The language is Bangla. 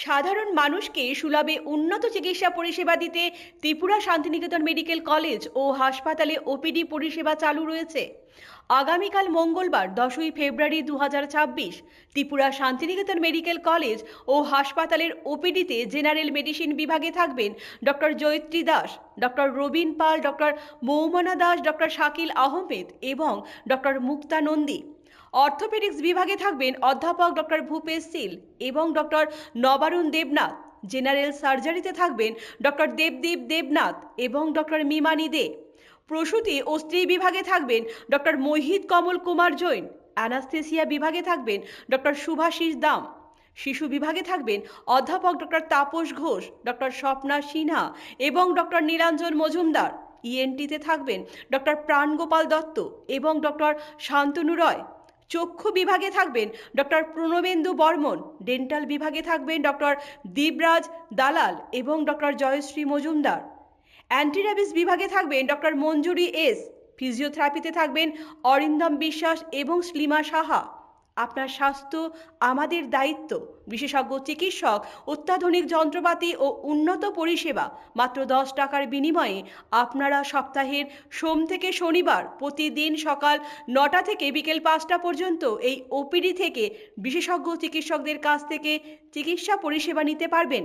সাধারণ মানুষকে সুলভে উন্নত চিকিৎসা পরিষেবা দিতে ত্রিপুরা শান্তিনিকেতন মেডিকেল কলেজ ও হাসপাতালে ওপিডি পরিষেবা চালু রয়েছে। আগামীকাল মঙ্গলবার 10ই ফেব্রুয়ারি 2026 ত্রিপুরা শান্তিনিকেতন মেডিকেল কলেজ ও হাসপাতালের ওপিডিতে জেনারেল মেডিসিন বিভাগে থাকবেন ডক্টর জয়ত্রী দাস, ডক্টর রবিন পাল, ডক্টর মৌমনা দাস, ডক্টর শাকিল আহমেদ এবং ডক্টর মুক্তা নন্দী। অর্থোপেডিক্স বিভাগে থাকবেন অধ্যাপক ডক্টর ভূপেশ সিল এবং ডক্টর নবারুণ দেবনাথ। জেনারেল সার্জারিতে থাকবেন ডক্টর দেবদীপ দেবনাথ এবং ডক্টর মিমানি দে। প্রসূতি ও স্ত্রী বিভাগে থাকবেন ডক্টর মোহিত কমল কুমার জৈন। অ্যানাস্থেসিয়া বিভাগে থাকবেন ডক্টর শুভাশিস দাম। শিশু বিভাগে থাকবেন অধ্যাপক ডক্টর তাপস ঘোষ, ডক্টর স্বপ্না সিনহা এবং ডক্টর নীলাঞ্জন মজুমদার। ইএনটিতে থাকবেন ডক্টর প্রাণগোপাল দত্ত এবং ডক্টর শান্তনু রয়। চক্ষু বিভাগে থাকবেন ডক্টর প্রণবেন্দু বর্মন। ডেন্টাল বিভাগে থাকবেন ডক্টর দীবরাজ দালাল এবং doctor Jayashree Majumdar. Anti rabies বিভাগে থাকবেন ডক্টর মঞ্জুরি এস। ফিজিওথেরাপিতে থাকবেন অরিন্দম বিশ্বাস এবং শ্লিমা সাহা। আপনার স্বাস্থ্য আমাদের দায়িত্ব। বিশেষজ্ঞ চিকিৎসক, অত্যাধুনিক যন্ত্রপাতি ও উন্নত পরিষেবা। মাত্র 10 টাকার বিনিময়ে আপনারা সপ্তাহের সোম থেকে শনিবার প্রতিদিন সকাল 9টা থেকে বিকেল 5টা পর্যন্ত এই ওপিডি থেকে বিশেষজ্ঞ চিকিৎসকদের কাছ থেকে চিকিৎসা পরিষেবা নিতে পারবেন।